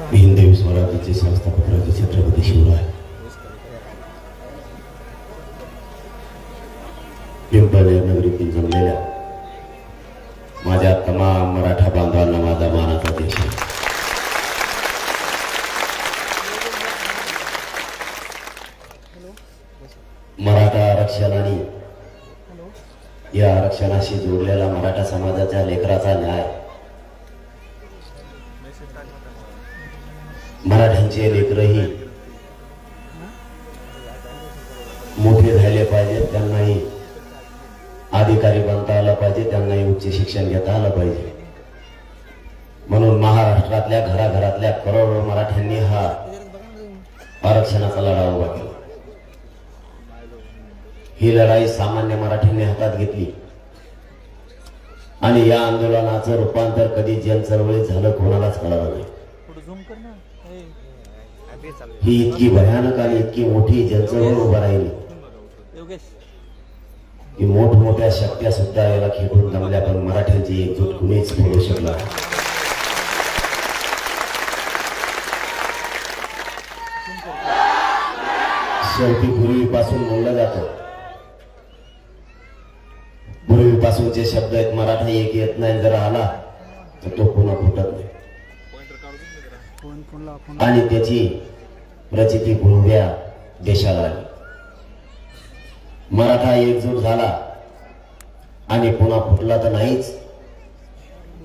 हिंदवी स्वराज्याचे संस्थापक राजे छत्रपती शिवराय पिंपळनेर नगरीतील जमलेल्या माझ्या तमाम मराठा बांधवांना माझा मानाचा देश आहे. मराठा आरक्षण आणि या आरक्षणाशी जोडलेला मराठा समाजाच्या लेकराचा न्याय, मराठ्यांचे लेकरही मोठे झाले पाहिजे, त्यांनाही अधिकारी बनता आलं पाहिजे, त्यांनाही उच्च शिक्षण घेता आलं पाहिजे. म्हणून महाराष्ट्रातल्या घराघरातल्या करोडो मराठ्यांनी हा आरक्षणाचा लढा उभा केला. ही लढाई सामान्य मराठ्यांनी हातात घेतली आणि या आंदोलनाचं रूपांतर कधी जन चळवळीत झालं कोणालाच कळलं नाही. ही इतकी भयानक आणि इतकी मोठी जनचळवळ उभा राहिली की मोठमोठ्या शक्त्या सुद्धा याला खेटून जमल्या, पण मराठ्यांची एकजूट कुणीच फोडू शकला. शेवटी पूर्वीपासून बोललं जातं, पूर्वीपासूनचे शब्द आहेत, मराठा एक येत नाही, जर आला तर तो पुन्हा फुटत नाही. आणि त्याची प्रचिती पूर्व्या देशाला आली. मराठा एकजूट झाला आणि पुन्हा फुटला तर नाहीच,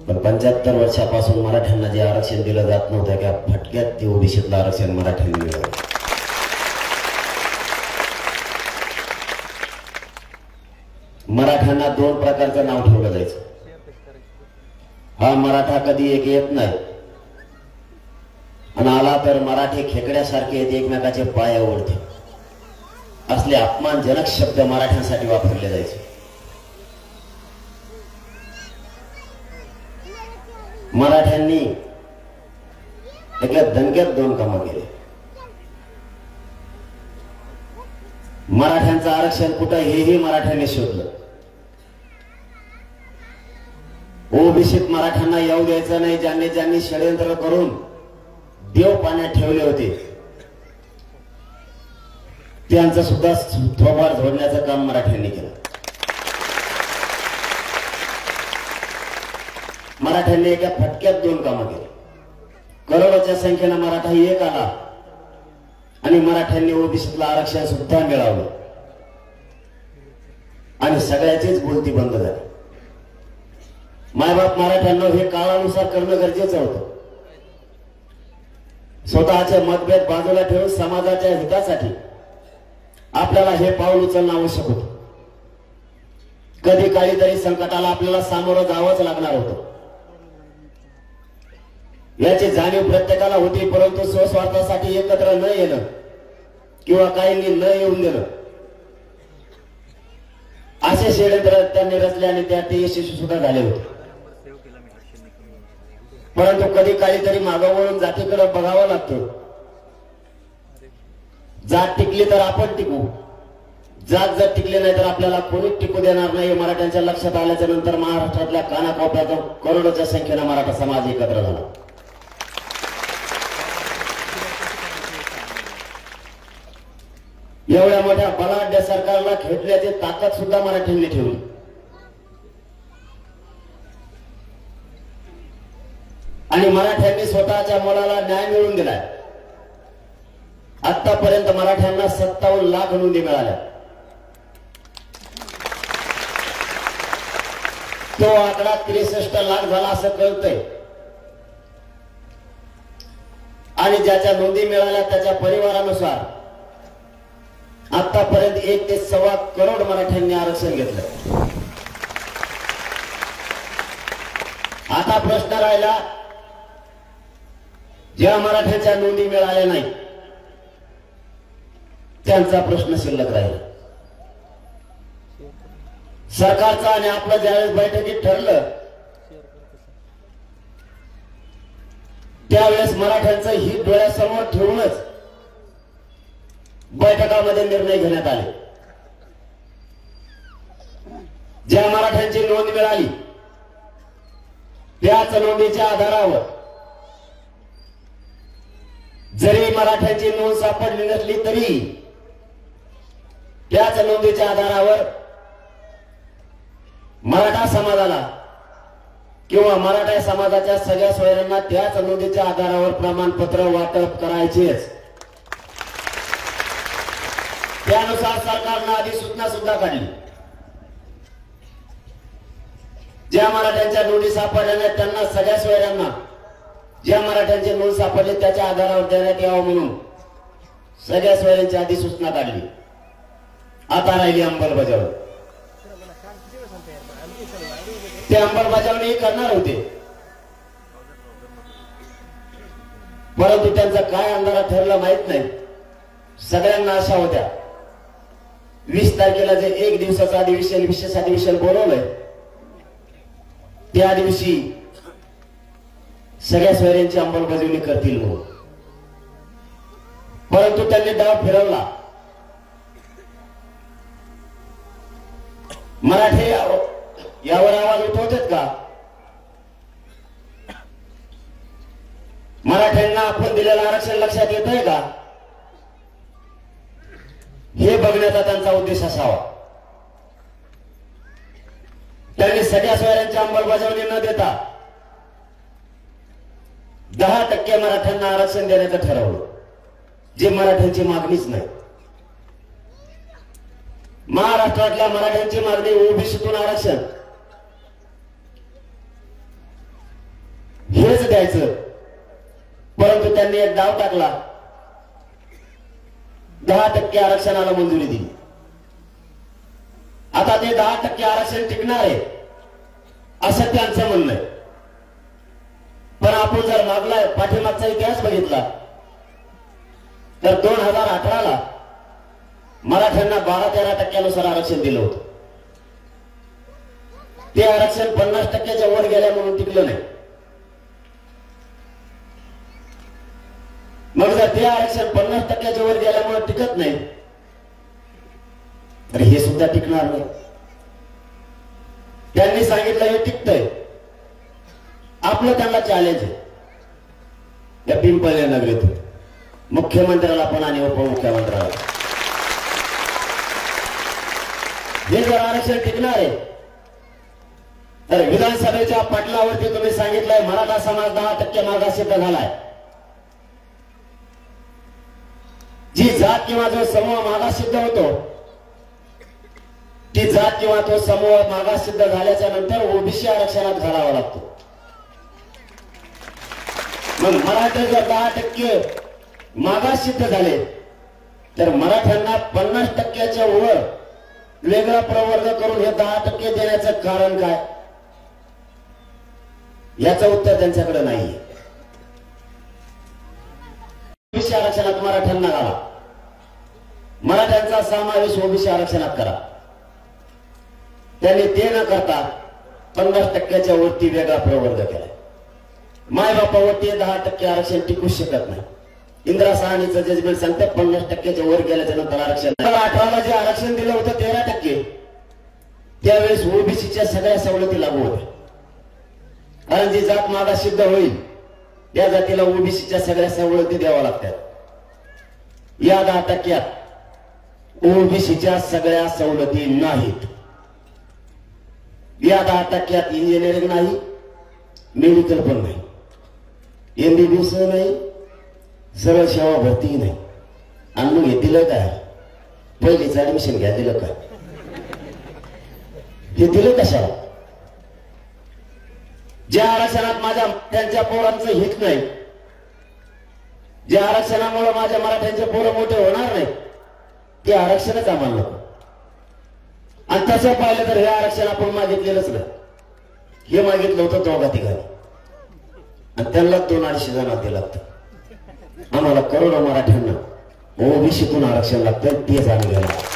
पण 75 वर्षापासून मराठ्यांना जे आरक्षण दिलं जात नव्हतं त्या फटक्यात ते ओबीसीतलं आरक्षण मराठ्यांनी मिळवलं. मराठ्यांना 2 प्रकारचं नाव ठेवलं जायचं. हा मराठा कधी एक येत नाही आणि आला तर मराठी खेकड्यासारखे एकमेकाचे पाय ओढते, असले अपमानजनक शब्द मराठ्यांसाठी वापरले जायचे. मराठ्यांनी एका दणक्यात 2 कामं केले. मराठ्यांचं आरक्षण कुठं हेही मराठ्यांनी शोधलं. ओबीसीत मराठ्यांना येऊ द्यायचं नाही. ज्यांनी ज्यांनी षडयंत्र करून देव पाण्यात ठेवले होते त्यांचं सुद्धा थोबाड झोडण्याचं काम मराठ्यांनी केलं. मराठ्यांनी एका फटक्यात 2 कामं केली. करोडोच्या संख्येनं मराठा एक आला आणि मराठ्यांनी ओबीसीतलं आरक्षण सुद्धा मिळवलं आणि सगळ्याचीच बोलती बंद झाली. मायबाप मराठ्यांना हे काळानुसार करणं गरजेचं होतं. स्वतःचे मतभेद बाजूला ठेवून समाजाच्या हितासाठी आपल्याला हे पाऊल उचलणं आवश्यक होतं. कधी काळी तरी संकटाला आपल्याला सामोरं जावंच लागणार होतं, याची जाणीव प्रत्येकाला होती. परंतु स्वस्वार्थासाठी एकत्र न येणं किंवा काहींनी न येऊन देणं असे षडयंत्र त्यांनी रचले आणि त्यात ते यशस्वी सुद्धा झाले होते. परंतु कधी काळी तरी मागं वळून जातीकडे बघावं लागतं. जात टिकली तर आपण टिकू, जात जर टिकली नाही तर आपल्याला कोणीच टिकू देणार नाही. मराठ्यांच्या लक्षात आल्याच्या नंतर महाराष्ट्रातल्या कानाकोपऱ्यात करोडोच्या संख्येनं मराठा समाज एकत्र झाला. एवढ्या मोठ्या बलाढ्य सरकारला खेटण्याची ताकद सुद्धा मराठ्यांनी ठेवली. आणि मराठ्यांनी स्वतःच्या मुलाला न्याय मिळवून दिलाय. आतापर्यंत मराठ्यांना 57 लाख नोंदी मिळाल्या. तो आकडा 63 लाख झाला असं कळतंय. आणि ज्याच्या नोंदी मिळाल्या त्याच्या परिवारानुसार आतापर्यंत 1 ते 1.25 करोड मराठ्यांनी आरक्षण घेतलं. आता प्रश्न राहिला, ज्या मराठ्यांच्या नोंदी मिळाल्या नाही त्यांचा प्रश्न शिल्लक राहिला. सरकारचा आणि आपलं ज्यावेळेस बैठकीत ठरलं त्यावेळेस मराठ्यांचं हित डोळ्यासमोर ठेवूनच बैठकामध्ये निर्णय घेण्यात आले. ज्या मराठ्यांची नोंद मिळाली त्याच नोंदीच्या आधारावर जरी मराठ्यांची नोंद सापडली नसली तरी त्याच नोंदीच्या आधारावर मराठा समाजाला किंवा मराठा समाजाच्या सगळ्या सोयऱ्यांना त्याच नोंदीच्या आधारावर प्रमाणपत्र वाटप करायचेच। त्यानुसार सरकारनं अधिसूचना सुद्धा काढली। ज्या मराठ्यांच्या नोंदी सापडल्या नाहीत त्यांना सगळ्या सोयऱ्यांना ज्या मराठ्यांची नोंद सापडली त्याच्या आधारावर देण्यात यावं म्हणून सगळ्या सोयऱ्यांची अधिसूचना काढली। आता राहिली अंमलबजावणी। ते अंमलबजावणी करणार होते, परंतु त्यांचं काय अंधारात ठरलं माहित नाही। सगळ्यांना आशा होत्या 20 तारखेला जे 1 दिवसाचं अधिवेशन विशेष अधिवेशन बोलवलंय त्या दिवशी सगळ्या सोयऱ्यांची अंमलबजावणी करतील म्हणून, परंतु त्यांनी डाव फिरवला। मराठे यावर आवाज उठवतात का? मराठ्यांना आपण दिलेलं आरक्षण लक्षात येत आहे का? हे बघण्याचा त्यांचा उद्देश असावा। त्यांनी सगळ्या सोयऱ्यांची अंमलबजावणी न देता 10% मराठ्यांना आरक्षण देण्याचं ठरवलं, जे मराठ्यांची मागणीच नाही। महाराष्ट्रातल्या मराठ्यांची मागणी ओबीसीतून आरक्षण हेच द्यायचं, परंतु त्यांनी एक डाव टाकला, 10% आरक्षणाला मंजुरी दिली। आता ते 10% आरक्षण टिकणार आहे असं त्यांचं म्हणणं आहे। पण आपण जर मागलाय पाठीमागचा इतिहास बघितला तर 2018ला मराठ्यांना 12-13% आरक्षण दिलं होतं। ते आरक्षण 50%च्या वर गेल्या म्हणून टिकलं नाही। मग जर ते आरक्षण 50%च्या वर गेल्यामुळे टिकत नाही तर हे सुद्धा टिकणार नाही। त्यांनी सांगितलं हे टिकतंय, आपलं त्यांना चॅलेंज आहे। या पिंपळणे नगरीत मुख्यमंत्र्याला पण आणि उपमुख्यमंत्र्याला हे जर आरक्षण टिकणार आहे तर विधानसभेच्या पटलावरती तुम्ही सांगितलंय मराठा समाज 10% मागासिद्ध झालाय। जी जात किंवा जो समूह मागासिद्ध होतो ती जात किंवा तो समूह मागासिद्ध झाल्याच्या नंतर ओबीसी आरक्षणात घालावा लागतो। मग मराठे जर 10% मागासिद्ध झाले तर मराठ्यांना 50%च्या वर वेगळा प्रवर्ग करून हे 10% देण्याचं कारण काय? याचं उत्तर त्यांच्याकडे नाही। ओबीसी आरक्षणात मराठ्यांना घाला, मराठ्यांचा समावेश ओबीसी आरक्षणात करा। त्यांनी ते न करता 50%च्या वरती वेगळा प्रवर्ग केला। मायबापावरती 10% आरक्षण टिकू शकत नाही। इंदिरा साहनीचं जजमेंट सांगतं 50%च्या वर गेल्याच्या नंतर आरक्षण। 18ला जे आरक्षण दिलं होतं 13%, त्यावेळेस ओबीसीच्या सगळ्या सवलती लागू होत्या, कारण जी जात मागासिद्ध होईल त्या जातीला ओबीसीच्या सगळ्या सवलती द्याव्या लागतात। या 10%त ओबीसीच्या सगळ्या सवलती नाहीत। या 10%त इंजिनिअरिंग नाही, मेडिकल पण नाही, एमबीबीएस नाही, सरळ सेवा भरती नाही। आणि मग हे दिलं काय? पहिलीच ऍडमिशन घ्या दिलं काय? हे दिलं कशाला? ज्या आरक्षणात माझ्या त्यांच्या पोरांचं हित नाही, ज्या आरक्षणामुळे माझ्या मराठ्यांचे पोरं मोठे होणार नाही, ते आरक्षणच आम्हाला नको। आणि तसं पाहिलं तर हे आरक्षण आपण मागितलेलंच नाही, हे मागितलं होतं दोघा तिघांनी आणि त्यांना 200-250 जणांना ते लागतं। आम्हाला करोडो मराठ्यांना ओबीसीतून आरक्षण लागतं, ते जाणून घ्यायला।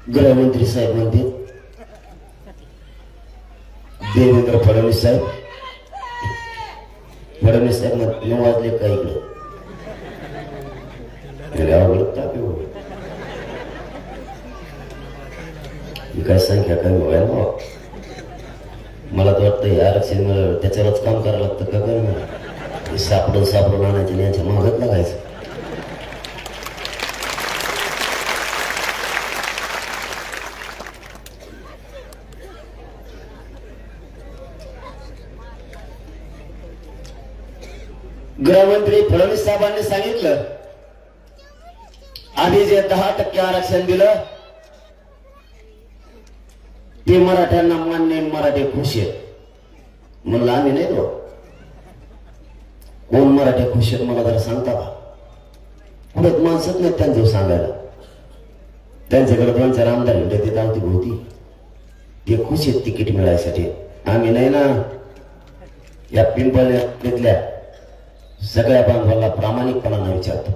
गृहमंत्री साहेब म्हणते देवेंद्र फडणवीस साहेब 9 वाजले का इकडे काय संख्या कमी व्हायला वाटतं हे आरक्षण मिळालं त्याच्यावरच काम करावं लागतं का करणार सापडून आणायचं यांच्या मागत लागायचं. गृहमंत्री फडणवीस साहेबांनी सांगितलं आधी जे 10% आरक्षण दिलं ते मराठ्यांना मान्य, मराठी खुश आहेत. म्हणलं आम्ही नाही तो कोण मराठी खुश आहेत मला जरा सांगता का? पुढे माणसंच नाही त्यांचं सांगायला. त्यांच्याकडे 2-4 आमदार होते ते धावती भोवती ते खुश आहेत तिकीट मिळायसाठी. आम्ही नाही ना. या पिंपळनेरल्या सगळ्या बांधवांना प्रामाणिकपणाने विचारतो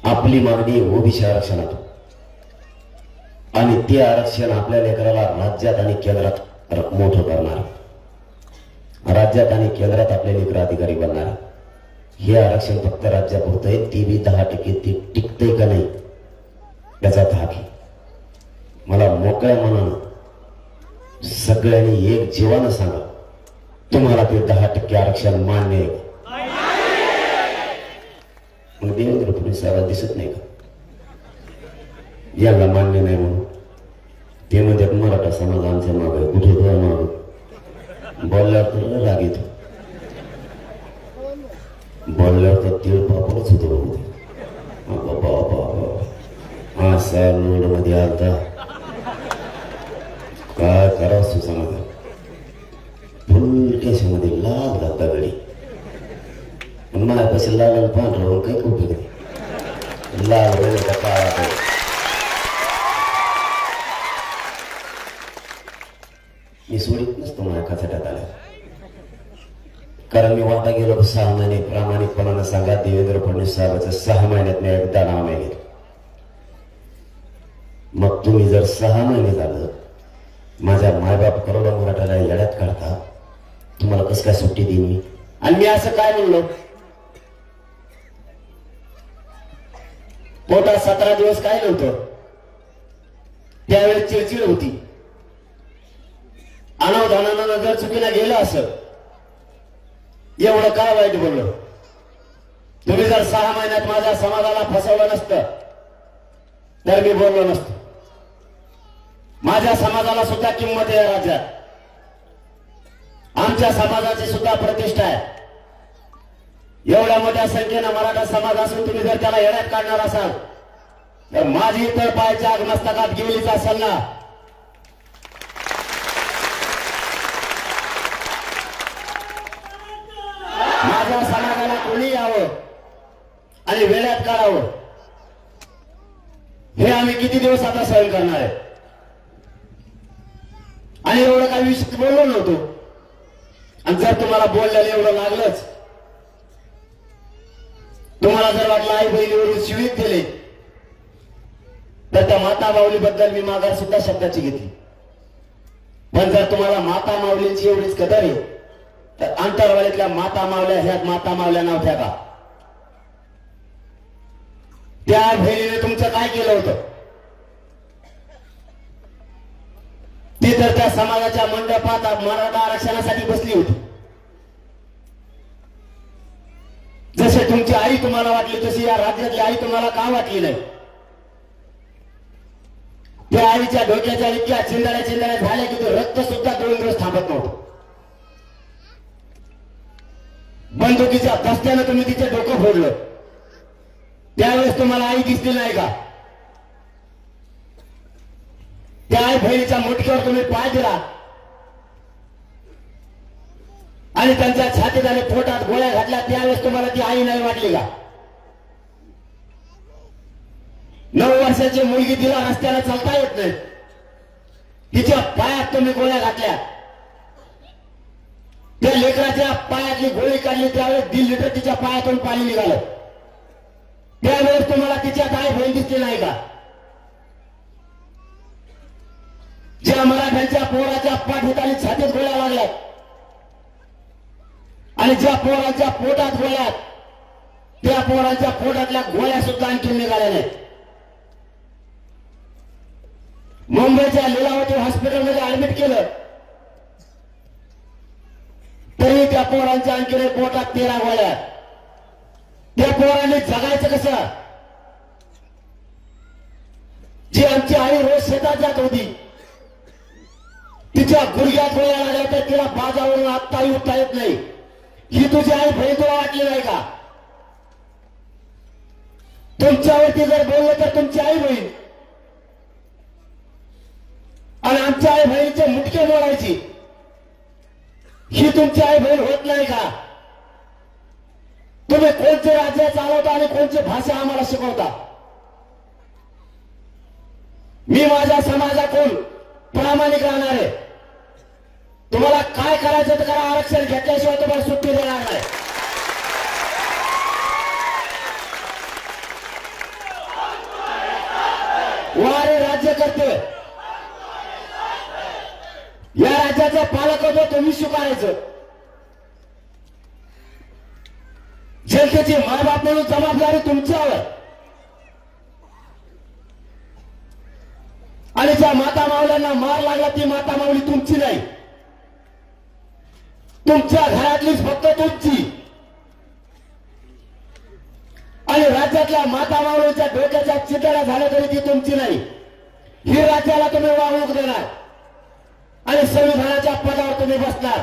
आपली मागणी ओबीसी आरक्षणात आणि ते आरक्षण आपल्या लेकराला राज्यात आणि केंद्रात मोठं करणार, राज्यात आणि केंद्रात आपले लेकर अधिकारी बनणार. हे आरक्षण फक्त राज्यापुरतं आहे. ते बी 10% ते टिकतंय का नाही याचा धाक आहे. मला मोकळ्या मनानं सगळ्यांनी एक जीवानं सांगा तुम्हाला ते 10% आरक्षण मान्य आहे का? मग देवेंद्र फडणवीस साहेबांना दिसत नाही का याला मान्य नाही म्हणून? ते म्हणतात मराठा समाज आमच्या माग आहे. कुठे तो माग बोलल्यावर तर राग येतो, बोलल्यावर तर तीळ पापडच होतो. हा साल लोड मध्ये आलता काय करावं सुसमाधान फुल केशामध्ये लाल घालता गडी माझ्यापाशी लाल पांढरा काही खूप लाल वेळेचा काळा. मी सोडित नसतो माझ्या कचाट्यात आल्या कारण मी वाटा गेलो 6 महिने प्रामाणिकपणानं सांगा देवेंद्र फडणवीस साहेबांचं 6 महिन्यात मी एकदा नाव नाही घेतलं. मग तुम्ही जर 6 महिने झालं माझ्या मायबाप करोडो मराठाला येड्यात काढता तुम्हाला कसं काय सुट्टी देईन मी? आणि मी असं काय म्हणलो पोटात 17 दिवस काय नव्हतं त्यावेळेस चिडचिड होती. अनावधानानं जर चुकीला गेलं असं एवढं काय वाईट बोललो? तुम्ही जर 6 महिन्यात माझ्या समाजाला फसवलं नसतं तर मी बोललो नसतो. माझ्या समाजाला सुद्धा किंमत आहे राज्यात. आमच्या समाजाची सुद्धा प्रतिष्ठा आहे. एवढ्या मोठ्या संख्येनं मराठा समाज असून तुम्ही जर त्याला येण्यात काढणार असाल तर माझी तर पायाच्या आगमस्तकात गेलीच असेल ना. माझ्या समाजाला कोणी यावं आणि वेळात काढावं हे आम्ही किती दिवस आता सहन करणार आहे? आणि एवढं काही विषय बोललो नव्हतो. आणि जर तुम्हाला बोलल्याला एवढं लागलंच, तुम्हाला जर वाटलं आई बहिणीवरून शिवीत दिले तर त्या माता माऊलीबद्दल मी माघार सुद्धा शब्दाची घेतली. पण जर तुम्हाला माता माऊलींची एवढीच कदर आहे तर अंतरवालीतल्या माता मावल्या ह्या माता मावल्या नव्हत्या का? त्या बहिणीने तुमचं काय केलं होतं? ती तर त्या समाजाच्या मंडपात मराठा आरक्षणासाठी बसली होती. जसे तुमची आई तुम्हाला वाटली तशी या राज्यातली आई तुम्हाला का वाटली नाही? त्या आईच्या डोक्याच्या इतक्या चिंदड्या झाल्या की तो रक्त सुद्धा 2 दिवस थांबत नव्हतं. बंदुकीच्या दस्त्यानं तुम्ही तिचे डोकं फोडलं. त्यावेळेस तुम्हाला आई दिसली नाही का? त्या आई बहिणीच्या मुठीवर तुम्ही पाय दिला आणि त्यांच्या छातीत आणि पोटात गोळ्या घातल्या. त्यावेळेस तुम्हाला ती आई नाही वाटली का? 9 वर्षाची मुलगी तिला रस्त्याला चालता येत नाही, तिच्या पायात तुम्ही गोळ्या घातल्या. त्या लेकराच्या पायातली गोळी काढली त्यावेळेस 1.5 लिटर तिच्या पायातून पाणी निघालं. त्यावेळेस तुम्हाला तिच्या आई बहीण दिसली नाही का? ज्या मराठ्यांच्या पोराच्या पाठीत आणि छातीत गोळ्या लागल्या आणि ज्या पोरांच्या पोटात गोळ्या त्या पोरांच्या पोटातल्या गोळ्या सुद्धा आणखी निघाल्या नाहीत. मुंबईच्या लीलावती हॉस्पिटलमध्ये ऍडमिट केलं तरी त्या पोरांच्या आणखी पोटात 13 गोळ्या. त्या पोरांनी जगायचं कसं? जी आमची आई रोज शेतात जात होती, तिच्या गुडघ्यात गोळ्या लागल्या तर तिला बाजावरून आत्ताही उठता येत नाही. ही तुझी आई बहीण तुला वाटली नाही का? तुमच्यावरती जर बोललं तर तुमची आई बहीण आणि आमच्या आई बहिणीचे मुटके मोडायची, ही तुमची आई बहीण होत नाही का? तुम्ही कोणते राज्य चालवता आणि कोणती भाषा आम्हाला शिकवता? मी माझ्या समाजाकडून प्रामाणिक राहणार आहे. तुम्हाला काय करायचं तर करा, आरक्षण घेतल्याशिवाय तुम्हाला सुट्टी देणार नाही. वारे राज्य करते, या राज्याचा पालक होतो तुम्ही स्वीकारायचं. जनतेची मायबाप म्हणून जबाबदारी तुमच्यावर. आणि ज्या माता माऊल्यांना मार लागला ती माता माऊली तुमची नाही, तुमच्या घरातलीच फक्त तुमची. आणि राज्यातल्या माता माऊलीच्या डोक्याच्या चितळ्या झाल्या तरी ती तुमची नाही. ही राज्याला तुम्ही वागणूक देणार आणि संविधानाच्या पदावर तुम्ही बसणार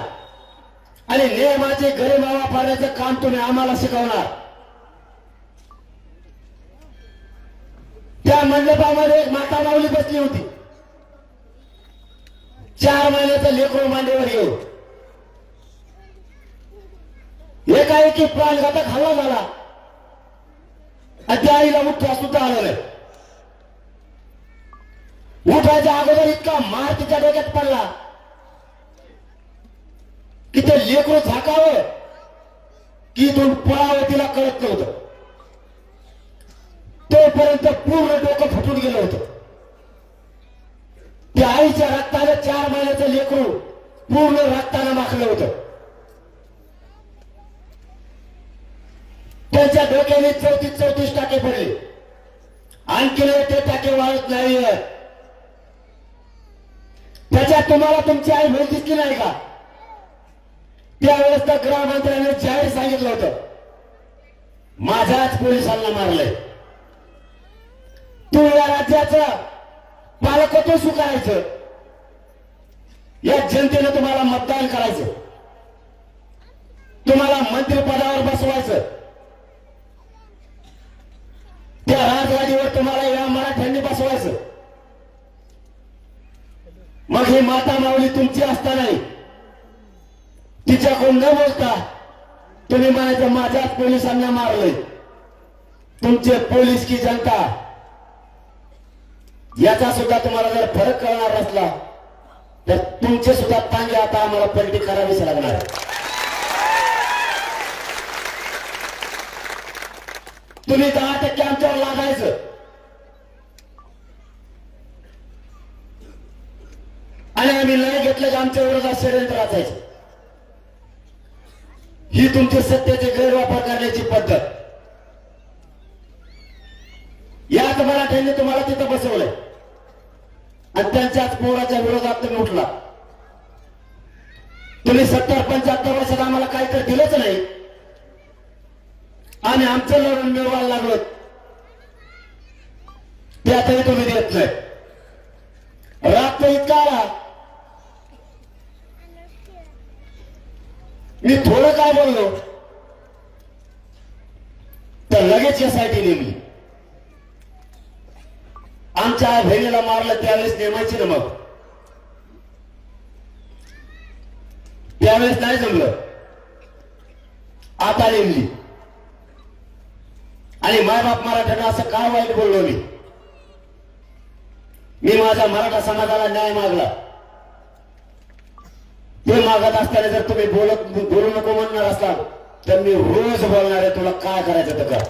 आणि नियमाची गरीमावा पाडण्याचं काम तुम्ही आम्हाला शिकवणार. त्या मंडपामध्ये एक माता माऊली बसली होती, 4 महिन्याचं लेकरू मांडीवर घेऊन. एकाएकी प्राणघातक हल्ला झाला आणि त्या आईला उठ्या सुद्धा आलं नाही. उठायच्या अगोदर इतका मार तिच्या डोक्यात पडला की ते लेकरू झाकावं की इथून पळावं तिला कळत नव्हतं. तोपर्यंत पूर्ण डोकं फुटून गेलं होतं. त्या आईच्या रक्ताने 4 महिन्याचं लेकरू पूर्ण रक्ताने माखलं होतं. त्यांच्या डोक्याने 34 टाके पडले. आणखी ते टाके वाढत नाही. त्याच्यात तुम्हाला तुमची आई बहीण दिसली नाही का? त्यावेळेस तर गृहमंत्र्यांनी जाहीर सांगितलं होतं, माझ्याच पोलिसांना मारलंय. तू या राज्याचं पालकत्व स्वीकारायचं, या जनतेनं तुम्हाला मतदान करायचं, तुम्हाला मंत्रिपदावर बसवायचं. त्या राजगादीवर तुम्हाला या मराठ्यांनी बसवायचं. मग ही माता माऊली तुमची असतानाही तिच्याकडून न बोलता तुम्ही म्हणायचं माझ्याच पोलिसांना मारलंय. तुमचे पोलीस की जनता याचा सुद्धा तुम्हाला जर फरक कळणार नसला तर तुमचे सुद्धा टांगे आता आम्हाला पलटी करावीच लागणार. तुम्ही 10% आमच्यावर लागायचं आणि आम्ही नाही घेतलं की आमच्या विरोधात षडयंत्र रचायचं. ही तुमची सत्तेचे गैरवापर करण्याची पद्धत. याच मराठ्यांनी तुम्हाला तिथं बसवलंय आणि त्यांच्याच पोराच्या विरोधात तुम्ही उठला. तुम्ही 70-75 वर्षात आम्हाला काहीतरी दिलंच नाही आणि आमचं लढून मिळवायला लागलो त्यातही तुम्ही देत नाही. राग तर इतका आला, मी थोडं काय बोललो तर लगेच यासाठी नेमली. आमच्या बहिणीला मारलं त्यावेळेस नेमायची ना, मग त्यावेळेस नाही जमलं, आता नेमली. आणि मायबाप मराठ्यांना असं काय वाईट बोललो मी माझ्या मराठा समाजाला न्याय मागला. ते मागत असताना जर तुम्ही बोलू नको म्हणणार असला तर मी रोज बोलणार आहे, तुला काय करायचं तर कर.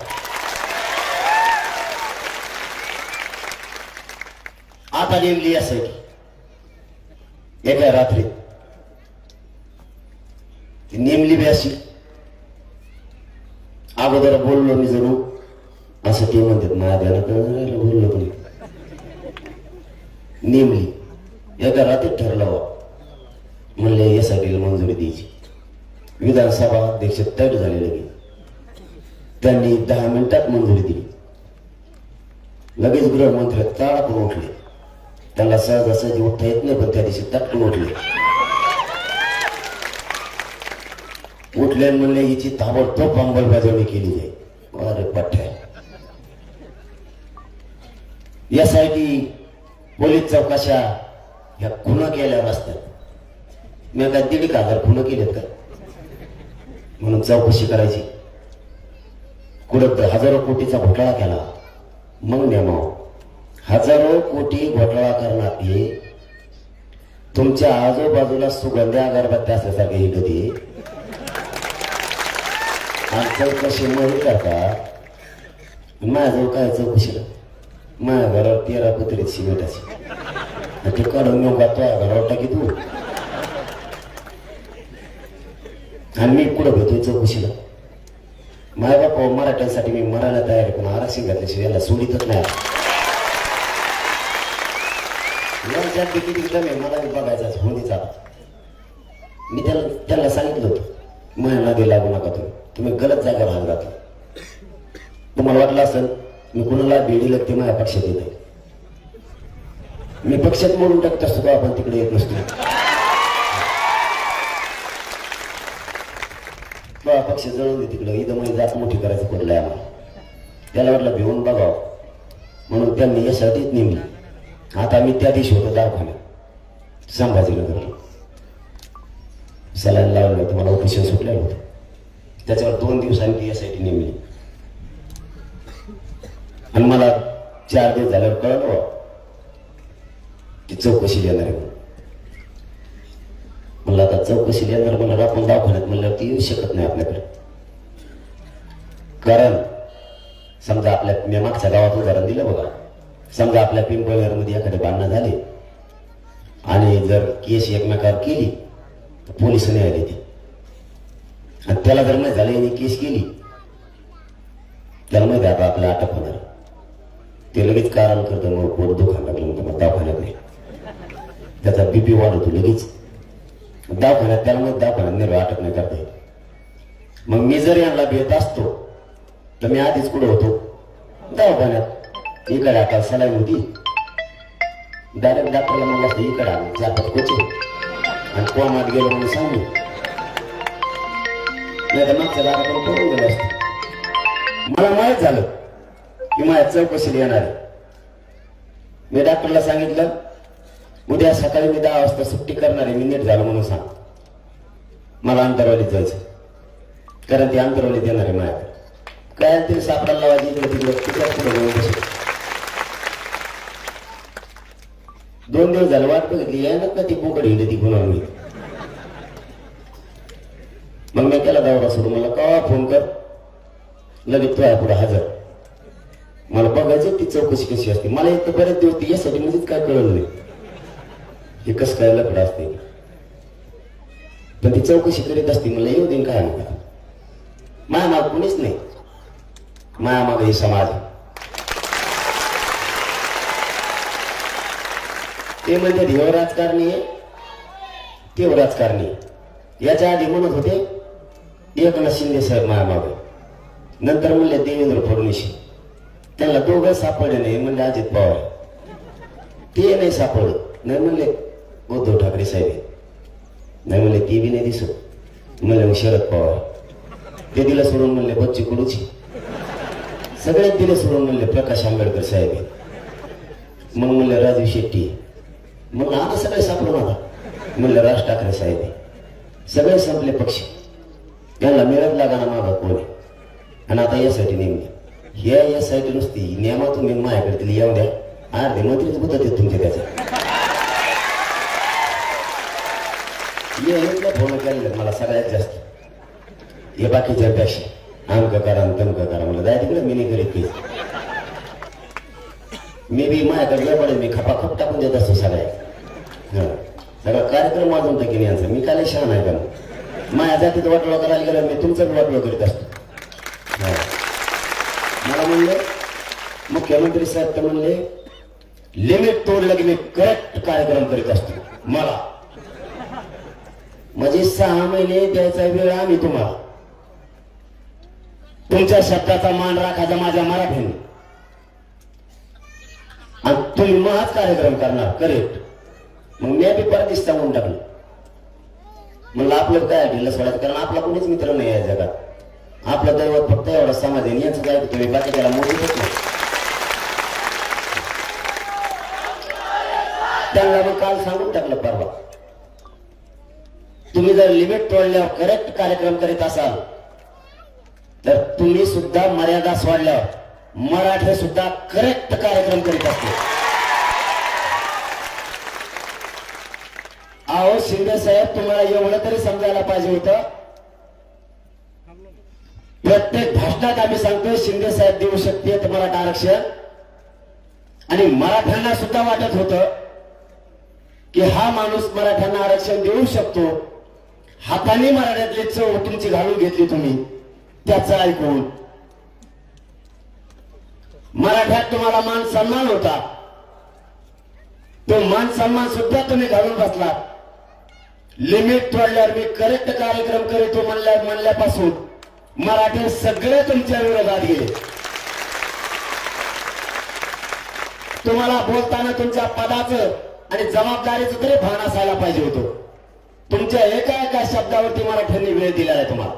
आता नेमली यासाठी एका रात्री नेमली बी अशी. अगोदर बोललो मी जरूर असं ते म्हणतात, माझ्या बोललो तुम्ही. नेमली एका रात्रीत ठरलं म्हणले यासाठी मंजुरी द्यायची. विधानसभा अध्यक्ष तट झाले लगे त्यांनी 10 मिनिटात मंजुरी दिली. लगेच गृहमंत्री ताडकून उठले. त्यांना सहजासहजी उठता येत नाही, पण त्या दिवशी तटकून उठले. उठले म्हणले हिची ताबडतोब अंमलबजावणी केली जाईल. अरे पठ्या यासाठी पोलीस चौकशा ह्या खुना केल्या असतात. मी काय 1,500 खुना केलेत का म्हणून चौकशी करायची? कुठं हजारो कोटीचा घोटाळा केला मग नेमाव. हजारो कोटी घोटाळा करणार हे तुमच्या आजूबाजूला सुगंध्या अगरबत्त्या असल्यासारखे हे कधी आणि चौकशी मग करता. माझ्याजवळ काय चौकशीला? माझ्या घरावर 13 पत्रीत सिमेंटाची ते काढून घेऊन का तुझ्या घरावर टाकी तू आणि मी कुठं भेटतोय चौकशीला? माझ्या बापा मराठ्यांसाठी मी मरायला तयार आहे, पण आरक्षण घातल्याशिवाय याला सोडितच नाही. किती दम आहे मला बघायचा होणीचा. मी त्याला सांगितलं होतं माझ्या नादी लागू नका, तुम्ही गलत जागेवर हात घातला. तुम्हाला वाटलं असेल मी कुणाला बेडी लागते माझ्या पक्षात येत आहे. मी पक्षात मोडून टाकत असतो का आपण तिकडे येत नसतो. पक्ष जळून दे तिकडं, इथं म्हणजे जात मोठी करायचं पडलंय आम्हाला. त्याला वाटलं भिवून बघावं म्हणून त्यांनी यासाठीच नेमली. आता मी त्या दिवशी होतो दवाखान्यात संभाजीनगरला. सलाईन लावलं होतं, मला ऑपरेशन सुटलेलं होतं. त्याच्यावर 2 दिवसांनी ती यासाठी नेमली आणि मला 4 दिवस झाल्यावर कळलं की चौकशी येणार आहे. मला आता चौकशी येणार मला आपण दवाखान्यात म्हणल्यावर ती येऊ शकत नाही आपल्याकडे. कारण समजा आपल्या मी मागच्या गावात उदाहरण दिलं बघा. समजा आपल्या पिंपळनेरमध्ये एखादे भांडणं झाले आणि जर केस एकमेकावर केली तर पोलिसांनी आले ते आणि त्याला जर नाही झाले आणि केस केली त्याला माहिती आता आपल्याला अटक होणार. ते लगेच कारण करतं मग पोट दुखायला लागलं म्हणतो मग दवाखान्यात नाही. त्याचा बीपी वाढवतो लगेच दवाखान्यात. त्याला मग दवाखान्यात निर्वाह अटक नाही करता येत. मग मी जर यांना भेट असतो तर मी आधीच कुठं होतो दवाखान्यात. इकडे आता सलाईन होती डायरेक्ट डॉक्टरला म्हणलं असतं इकडे आलो जातात कोचे आणि कोमात गेलो म्हणून सांगू नाही तर मागच्या दाराकडून पळून गेलो असतो. मला माहीत झालं की माझ्या चौकशीला येणार आहे. मी डॉक्टरला सांगितलं उद्या सकाळी मी 10 वाजता सुट्टी करणार आहे, मी नीट झालं म्हणून सांग. मला अंतरवालीत जायचं कारण ती अंतरवालीत येणार आहे माझ्याकडे. काय तरी सापडायला लावायची इकडे तिकडे तिच्याच पुढे घेऊन बसू. 2 दिवस झालं वाट बघितली यायला का ती बोकड हिंडे ती गुन्हा मी. मग मी त्याला दौरा सोडून मला कवा फोन कर लगेच तुझ्या पुढे हजर. मला बघायचं ती चौकशी कशी असते. मला एक तर बरेच दिवस यासाठी म्हणजेच काय कळलं नाही हे कसं काय लपड असते. पण ती चौकशी करीत असते मला येऊ देईन काय नका. माया माग कोणीच नाही. माया माग हे समाज. ते म्हणजे हे राजकारणी आहे ते राजकारणी. याच्या आधी म्हणत होते एकनाथ शिंदे साहेब माया माग. नंतर म्हणले देवेंद्र फडणवीस. त्यांना दोघं सापडले नाही म्हणले अजित पवार. ते नाही सापडलं. नाही म्हणले उद्धव ठाकरे साहेब. नाही म्हणले ती बी नाही दिसत. म्हणले मग शरद पवार. ते दिलं सोडून म्हणले बच्चू कडूची. सगळ्यात दिले सोडून म्हणले प्रकाश आंबेडकर साहेब. मग म्हणले राजू शेट्टी. मग आता सगळे सापडून आला म्हणले राज ठाकरे साहेब. सगळे संपले पक्ष. त्यांना मिळत लागाना मागं कोणी. आणि आता यासाठी नेमली यासाठी नुसती नियमा तुम्ही माझ्याकडे तिला येऊ द्या. अर्धे मंत्रीच होत ते तुमचे त्याच्या फोन केलेलं मला सगळ्यात जास्त. हे बाकीच्यापेक्षा आमक करा तमक करा मला जाय तिकडे मी नाही करीत काही. मी बी माझ्याकडे पडेल मी खपाखप टाकून देत असतो सगळ्या. सगळा कार्यक्रम वाजवून टाकेन यांचा. मी काय शहाण आहे का माझ्या जातीत वाटोळा करायला गेला मी तुमचं वाटोळा करीत असतो. मला म्हणले मुख्यमंत्री साहेब तर म्हणले लिमिट तोडलं की मी करेक्ट कार्यक्रम करीत असतो. मला म्हणजे 6 महिने द्यायचा वेळ आम्ही तुम्हाला. तुमच्या शब्दाचा मान राखायचा माझ्या मराठीने. आणि तुम्ही महाच कार्यक्रम करणार. करेक्ट. मग मी बी परदेश सांगून टाकलं. म्हणलं आपलं काय ढिल्लं सोडायचं, कारण आपला कोणीच मित्र नाही या जगात. आपलं दैवत फक्त एवढं समाधान याचं काय तुम्ही बाकी त्याला मोठी होत नाही. त्यांना मी काल सांगून टाकलं परवा. तुम्ही जर लिमिट तोडल्यावर करेक्ट कार्यक्रम करीत असाल तर तुम्ही सुद्धा मर्यादा सोडल्यावर मराठी सुद्धा करेक्ट कार्यक्रम करीत असते. अहो शिंदे साहेब, तुम्हाला एवढं तरी समजायला पाहिजे होतं. प्रत्येक भाषणात आम्ही सांगतो शिंदे साहेब देऊ शकते मराठा आरक्षण. आणि मराठ्यांना सुद्धा वाटत होतं की हा माणूस मराठ्यांना आरक्षण देऊ शकतो. हाताने मराठ्यातली चव तुमची घालून घेतली तुम्ही. त्याचं ऐकून मराठ्यात तुम्हाला मान सन्मान होता. तो मान सन्मान सुद्धा तुम्ही घालून बसला. लिमिट तोडल्यावर मी करेक्ट कार्यक्रम करीतो म्हणल्यापासून मराठी सगळे तुमच्या विरोधात गेले. तुम्हाला बोलताना तुमच्या पदाचं आणि जबाबदारीचं तरी भान असायला पाहिजे होतं. तुमच्या एका शब्दावरती मराठ्यांनी वेळ दिलेला आहे तुम्हाला.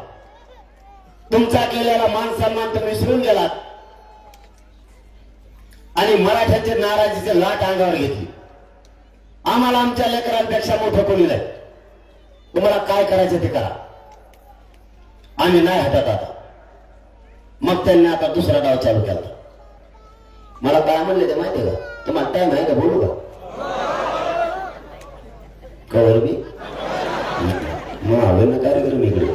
तुमचा केलेला मान सन्मान तुम्ही विसरून गेलात आणि मराठ्यांची नाराजीची लाट अंगावर घेतली. आम्हाला आमच्या लेकरांपेक्षा मोठं कोणी नाही. तुम्हाला काय करायचं ते करा, आम्ही नाही हटत आता. मग त्यांनी आता दुसरा डाव चालू केला. मला काय म्हणले ते माहितीये का? तुम्हाला टाइम आहे का? बोलू का? कवर मी मग हवे ना कार्यक्रम इकडे.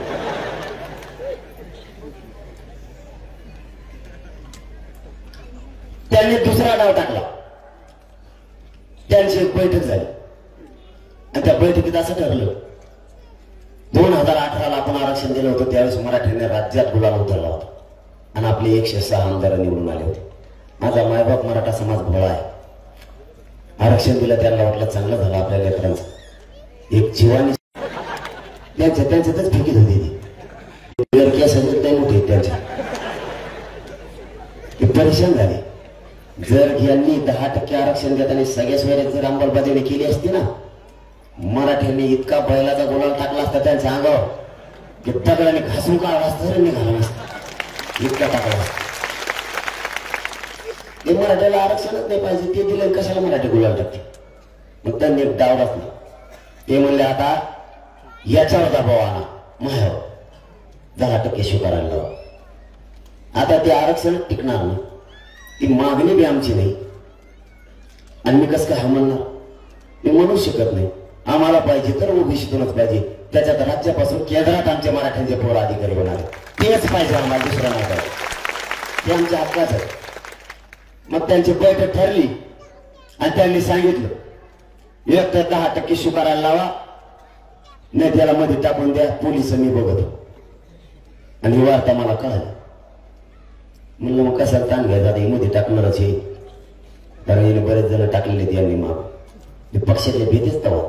त्यांनी दुसरा डाव टाकला. त्यांची एक बैठक झाली आणि त्या बैठकीत असं ठरलं 2018ला आपण आरक्षण दिलं होतं. त्यावेळेस मराठ्यांनी राज्यात गुलाल उतरला होता आणि आपले 106 आमदार निवडून आले होते. माझा मायबाप मराठा समाज भोळा आहे. आरक्षण दिलं त्यांना वाटलं चांगलं झालं आपल्या लेकरांचं. एक जीवानी त्यांच्यातच फेकीत होती ती मोठी त्यांच्या. ते परेशान झाले. जर यांनी 10% आरक्षण देताना सगळ्या सोयऱ्यात जर अंमलबजावणी केली असती ना, मराठ्यांनी इतका बैलाचा गोलाल टाकला असता त्यांच्या अंगावर की दगडाने घासून काढला असता तरी निघाला नसता. इतका टाकला असता. ते मराठ्याला आरक्षणच नाही पाहिजे ते दिलं, कशाला मराठी गुलाल टाकते. मग त्यांनी एक डाव टाकला. ते म्हणले आता याच्यावर दबाव आणा, मायावर 10% स्वीकारायला लावा. आता ते आरक्षण टिकणार नाही. ती मागणी बी आमची नाही आणि मी कसं काय म्हणणार? मी म्हणू शकत नाही. आम्हाला पाहिजे तर ओबीसीतूनच पाहिजे. त्याच्यात राज्यापासून केंद्रात आमच्या मराठ्यांचे पोर अधिकारी होणार तेच पाहिजे आम्हाला, दुसरं नाही पाहिजे. ते आमच्या हक्काच आहे. मग त्यांची बैठक ठरली आणि त्यांनी सांगितलं एक तर 10% स्वीकारायला लावा, नाही त्याला मध्ये टाकून द्या, पोलिस मी बघतो. आणि ही वार्ता मला कळाली. म्हणलं मग कसा ताण घ्यायचा, मध्ये टाकणारच हे, कारण हिने बरेच जण टाकलेले यांनी माग. ते पक्षातले भीतीच तवा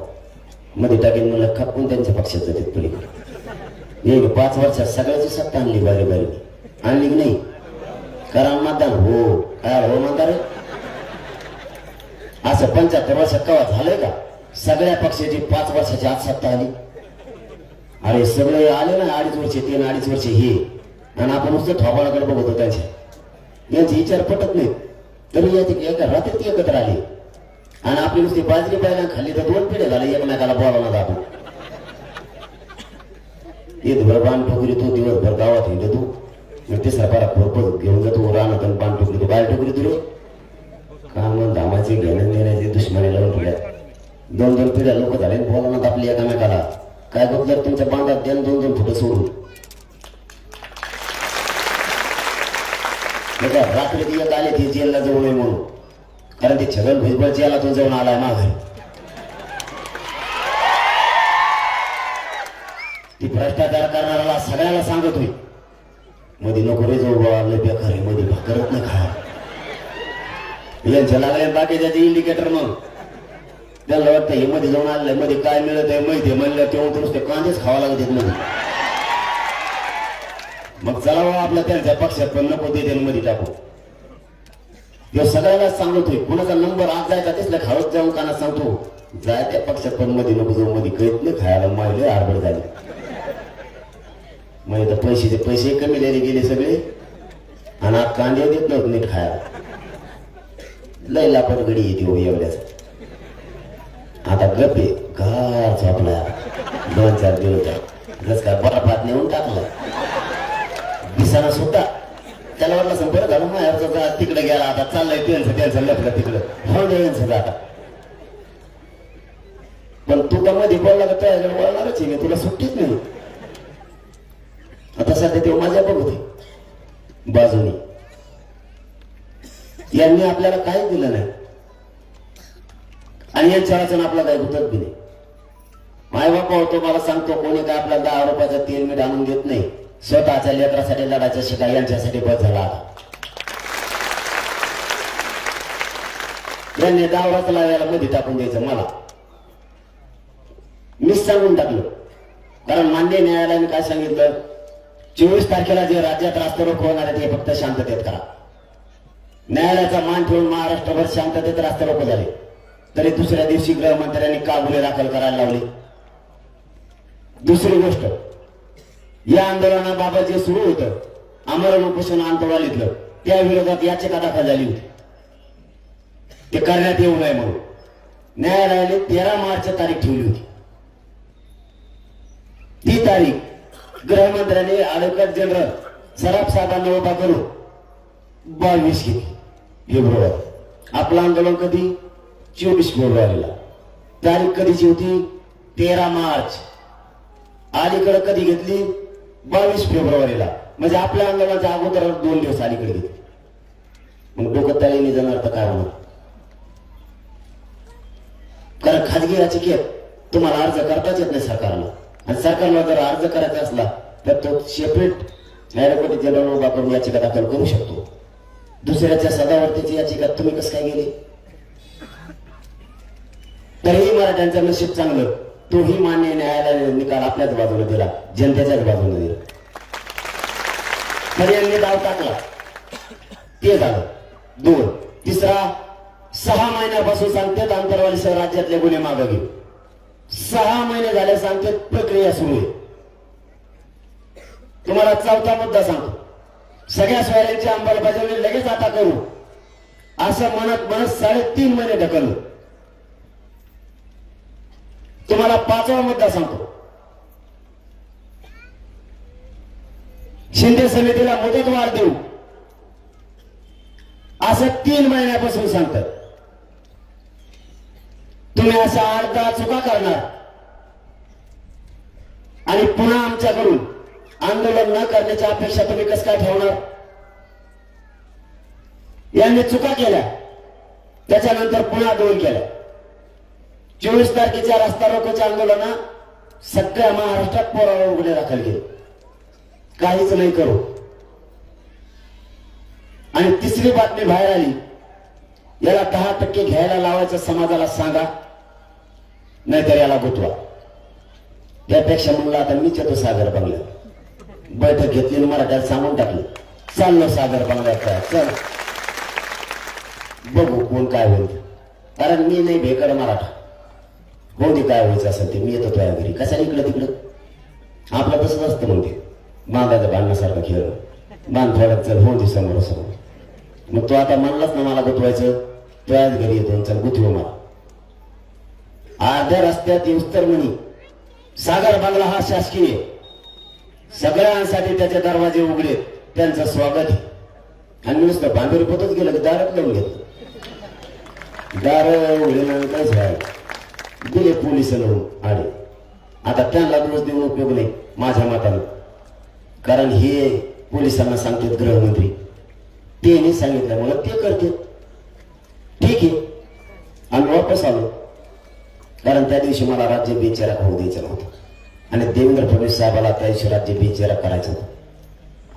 मध्ये टाकेन. म्हणलं खपून त्यांच्या पक्षात जाते पलीकडे. 5 वर्षात सगळ्याची सत्ता आणली बारी बारी. आणली की नाही? कारण मतदान हो काय हो म्हणणार असं 75 वर्षात कवा झालंय का? सगळ्या पक्षाची 5 वर्षाची आज सत्ता आली. अरे सगळे आले ना 2.5 वर्ष ते 2.5 वर्ष हे, आणि आपण नुसतं ठोपाळाकडे बघतो. त्यांचे यांचे विचार पटत नाही तरी एका रात्रीत एकत्र आले आणि आपली नुसती बाजरी पाहिला खाल्ली तर 2 पिढ्या झाले एकमेकाला बोलावणार. आपण दिवसभर बाण ठोकरी तो, दिवसभर गावात हिंड तू, तिसरा पारा खोरपत घेऊन जातो राहणार आणि बाण ठोकरी तू. काय ठोकरी तुले काम धामाचे घेण्या देण्याचे दुश्मनी लावून ठेवल्यात. 2-2 पिढ्या लोक झाले बोलावणार आपली एकामेकाला. काय बघ जर तुमच्या बांधात द्या 2-2 फुटं सोडून. रात्री ती एक आले ती जेलला जाऊ नये म्हणून, कारण ते छगन भुजबळ जेलातून जाऊन आलाय माघारी. ती भ्रष्टाचार करणाऱ्याला सगळ्याला सांगत होई मध्ये नको रे जाऊ बाबा बेकारी मध्ये भाकरत नाही खा. यांच्या लागले बाकी त्याचे इंडिकेटर. मग त्याला वाटतं हे मध्ये जाऊन आलंय, मध्ये काय मिळत आहे माहिती म्हणलं तेव्हा तर नुसते कांदेच खावा लागत मध्ये. मग चला आपल्या त्यांच्या पक्षात पण नको ते मध्ये टाकू. तो सगळ्याला सांगतोय, कोणाचा नंबर आज जायचा तिथला खावत जाऊन काना सांगतो जाय त्या पक्षात पण मध्ये नको जाऊ, मध्ये कळत नाही खायला माहिले आडबड झाले. मग तर पैसे कमी द्यायला गेले सगळे आणि आज कांदे देत नव्हत नीट खायला. लय लापट गडी येते हो एवढ्याच. आता गपे घार झोपला 2-4 दिवस जस काय बर्फात नेऊन टाकला बिसाना सुद्धा. त्याला वाटलं असं बरं झालं माझ्या तिकडे गेला, आता चाललंय त्यांचं लपलं तिकडं हो द्यायचं आता. पण तू का मध्ये बोलला का त्याकडे बोलणारच आहे, तुला सुट्टीच नाही. आता सध्या तेव्हा माझ्या बघते बाजूनी यांनी आपल्याला काही दिलं नाही आणि यांच्या वाचन आपला काही गुतत बी नाही. माय बापा होतो मला सांगतो, कोणी काय आपला 10 रुपयाचं तेल मीठ आणून देत नाही. स्वतःच्या लेकरासाठी लढायचं शिका, यांच्यासाठी बस झाला. यांनी दावराच लावायला मध्ये टाकून द्यायचं मला. मीच सांगून टाकलं, कारण मान्य न्यायालयाने काय सांगितलं, 24 तारखेला जे राज्यात रास्ता रोको होणार आहे ते फक्त शांततेत करा. न्यायालयाचा मान ठेवून महाराष्ट्रभर शांततेत रास्ता रोको झाले, तरी दुसऱ्या दिवशी गृहमंत्र्यांनी का गुन्हे दाखल करायला लावले. दुसरी गोष्ट, या आंदोलनाबाबत जे सुरू होतं आमरण उपोषण आंदोलनातलं, त्या विरोधात याचिका दाखल झाली होती ते करण्यात येऊ नये म्हणून. न्यायालयाने 13 मार्च तारीख ठेवली होती. ती तारीख गृहमंत्र्यांनी ॲडव्होकेट जनरल सराफ साहेबांना उभा करून 22 फेब्रुवारी. आपलं आंदोलन कधी 24 फेब्रुवारीला. तारीख कधीची होती 13 मार्च. अलीकडे कधी घेतली 22 फेब्रुवारीला. म्हणजे आपल्या आंदोलनाच्या अगोदर 2 दिवस अलीकडे घेतली. मग डोकं ताळीने जाणार तर काय होणार. कारण खाजगी याचिकेत तुम्हाला अर्ज करताच येत नाही सरकारला, आणि सरकारला जर अर्ज करायचा असला तर तो सेपरेट ॲडव्होकेट जनरल उभा करून याचिका दाखल करू शकतो. दुसऱ्याच्या सदावर्तीची याचिका तुम्ही कसं काय गेली. तरीही मराठ्यांचं नशीब चांगलं, तोही मान्य न्यायालयाने निकाल आपल्याच बाजूने दिला, जनतेच्याच बाजूने दिला. पर्यायांनी डाव टाकला ते झालं 2. तिसरा, 6 महिन्यापासून सांगतात आंतरवाली राज्यातले गुन्हे मागे घेऊ. 6 महिने झाले सांगतात प्रक्रिया सुरू आहे. तुम्हाला 4था मुद्दा सांगतो, सगळ्या सोयऱ्यांची अंमलबजावणी लगेच आता करू असं म्हणत 3.5 महिने ढकललं. तुम्हाला 5वा मुद्दा सांगतो, शिंदे समितीला मुदतवाढ देऊ असं 3 महिन्यापासून सांगतात. तुम्ही अशा अर्धा चुका करणार आणि पुन्हा आमच्याकडून आंदोलन न करण्याची अपेक्षा तुम्ही कसं काय ठेवणार. यांनी चुका केल्या, त्याच्यानंतर पुन्हा 2 केल्या. 24 तारखेच्या रस्ता रोकोच्या आंदोलनात सगळ्या महाराष्ट्रात पोरावर गुन्हे दाखल केले, काहीच नाही करू. आणि तिसरी बातमी बाहेर आली, याला 10% घ्यायला लावायचं समाजाला सांगा, नाहीतर याला गुतवा. त्यापेक्षा म्हणलं आता मीच येतो सागर बंगल्यात. बैठक घेतली, मराठ्याला सांगून टाकलं चाललो सागर बंगल्यात. काय चल बघू कोण काय होईल, कारण मी नाही भेकड मराठा. हो दे काय व्हायचं असेल ते, मी येतो तुझ्या घरी. कशाला इकडं तिकडं आपलं तसंच असतं. म्हणते बांधायचं बांधण्यासारखं खेळ, बांध थोड्यात चल हो दे समोर समोर. मग तू आता म्हणलाच ना मला गुतवायचं, तुझ्याच घरी येतो चल गुतव मला. अर्ध्या रस्त्यात येऊस तर म्हणी सागर बंगला हा शासकीय, सगळ्यांसाठी त्याचे दरवाजे उघडे, त्यांचं स्वागत आहे. आणि नुसतं बांधून पोतच गेलं की दारात लावून घेतलं. दार उघडे काहीच राहिलं, दिले पोलिस लावून आले. आता त्यांना दोष देऊन उपयोग नाही माझ्या मतानं, कारण हे पोलिसांना सांगतात गृहमंत्री, ते नाही सांगितलं मला ते करते. ठीक आहे, आम्ही वापस आलो, कारण त्या दिवशी मला राज्य बेचेरा होऊ द्यायचं नव्हतं आणि देवेंद्र फडणवीस साहेबाला त्या दिवशी राज्य बेचेरा करायचं होतं.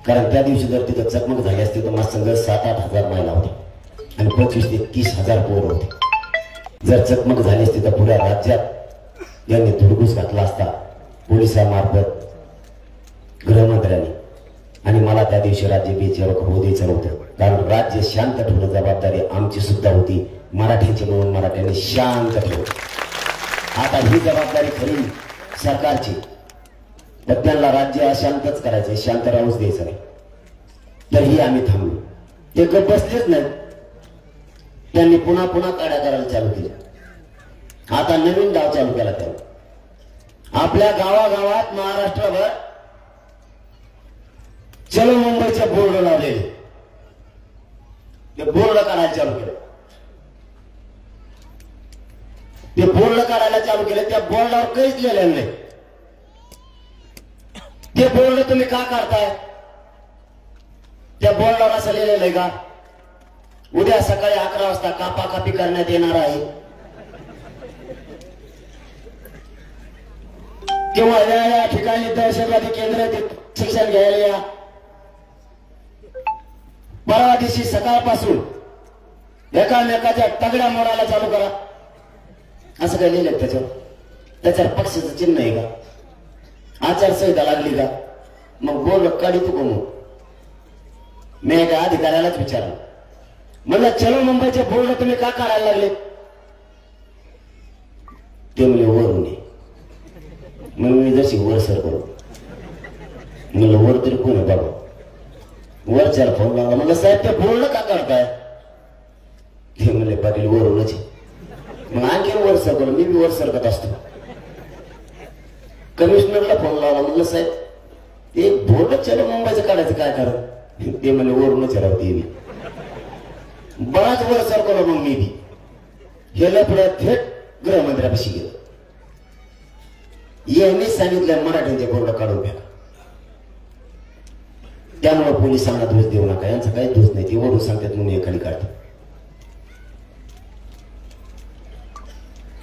कारण त्या दिवशी जर तिथं चकमक झाली असती तर माझं संघ 7-8 हजार महिला होते आणि 25 ते 30 हजार पोर होते. जर चकमक झाली असती तर पुऱ्या राज्यात यांनी धुडगूस घातला असता पोलिसांमार्फत, गृहमंत्र्यांनी. आणि मला त्या दिवशी राज्य बेचैन होऊ द्यायचं नव्हतं, कारण राज्य शांत ठेवणं जबाबदारी आमची सुद्धा होती. मराठ्यांची म्हणून मराठ्यांनी शांत ठेवलं. आता ही जबाबदारी खरी सरकारची, तर त्यांना राज्य अशांतच करायचं, शांत राहूच द्यायचं नाही. तरीही आम्ही थांबलो. ते गप्प बसलेच नाही, त्यांनी पुन्हा पुन्हा काड्या करायला चालू केल्या. आता नवीन डाव चालू केला त्यांनी. आपल्या गावागावात महाराष्ट्रभर चलो मुंबईचे बोर्ड लावलेले, ते बोर्ड काढायला चालू केले. ते बोर्ड काढायला चालू केले. त्या बोर्डावर काहीच लिहिलेलं नाही. ते बोर्ड तुम्ही का काढताय? त्या बोर्डावर असं लिहिलेलं आहे का, उद्या सकाळी 11 वाजता कापाकापी करण्यात येणार आहे, किंवा या ठिकाणी दहशतवादी केंद्र शिक्षण घ्यायला या. परवा दिवशी सकाळपासून एकामेकाच्या तगड्या मोडायला चालू करा, असं काय लिहिलं त्याच्यावर? त्याच्यावर पक्षाचं चिन्ह आहे का? आचारसंहिता लागली का? मग बोल काढी तू कोण? मी एका अधिकाऱ्यालाच विचारलं, म्हणलं चलो मुंबईचे बोर्ड तुम्ही का काढायला लागले? ते म्हणजे वरून ये. मग मी जशी वर सर करू, म्हणलं वर तरी कोण आहे बाबा? वरच्याला फोन लावला, म्हणलं साहेब ते बोर्ड का काढताय? ते म्हणले पाटील वरूनच. मग आणखी वर सर करू, मी बी वर सरकत असतो. कमिशनरला फोन लावला, म्हणलं साहेब ते बोर्ड चलो मुंबईचं काढायचं काय कारण? ते म्हणले वरूनच राहते. मी बराच वर सरकवलं. मग मी बी हे पुढे थेट गृहमंत्र्यापाशी गेलो. यांनी सांगितलं मराठ्यांचे बोर्ड काढून घ्या. त्यामुळे पोलिसांना दोष देऊ नका, यांचा काही दोष नाही, ते वरून सांगतात म्हणून एखादी काढतात.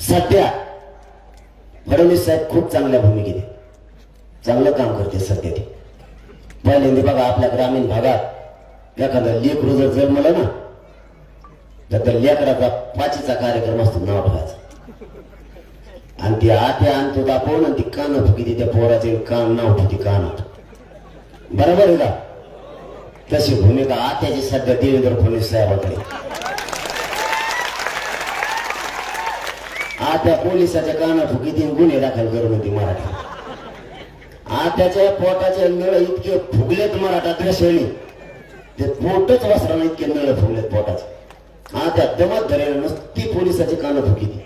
सध्या फडणवीस साहेब खूप चांगल्या भूमिकेत आहे, चांगलं काम करते सध्या. ते पहिल्यांदा बघा आपल्या ग्रामीण भागात एखादा लेकरू जर जन्मलं ना, तर त्या लेकराचा 5चा कार्यक्रम असतो नाव ठेवायचा. आणि ती आत्या आणतो दाखवून आणि ती कान फुकी त्या पोराचे कान नाव ठेवते कानात. बरोबर आहे का? तशी भूमिका आत्याची सध्या देवेंद्र फडणवीस साहेबांकडे. आत्या पोलिसाच्या काना फुकीतीन गुन्हे दाखल करून होती मराठा. आत्याच्या पोटाचे नळ इतके फुगलेत मराठा द्वेषणी, ते पोटच वसरानं इतके नळ फुगलेत पोटाचे. आत्या दमत धरेल नसती पोलिसाचे कान फुकीती.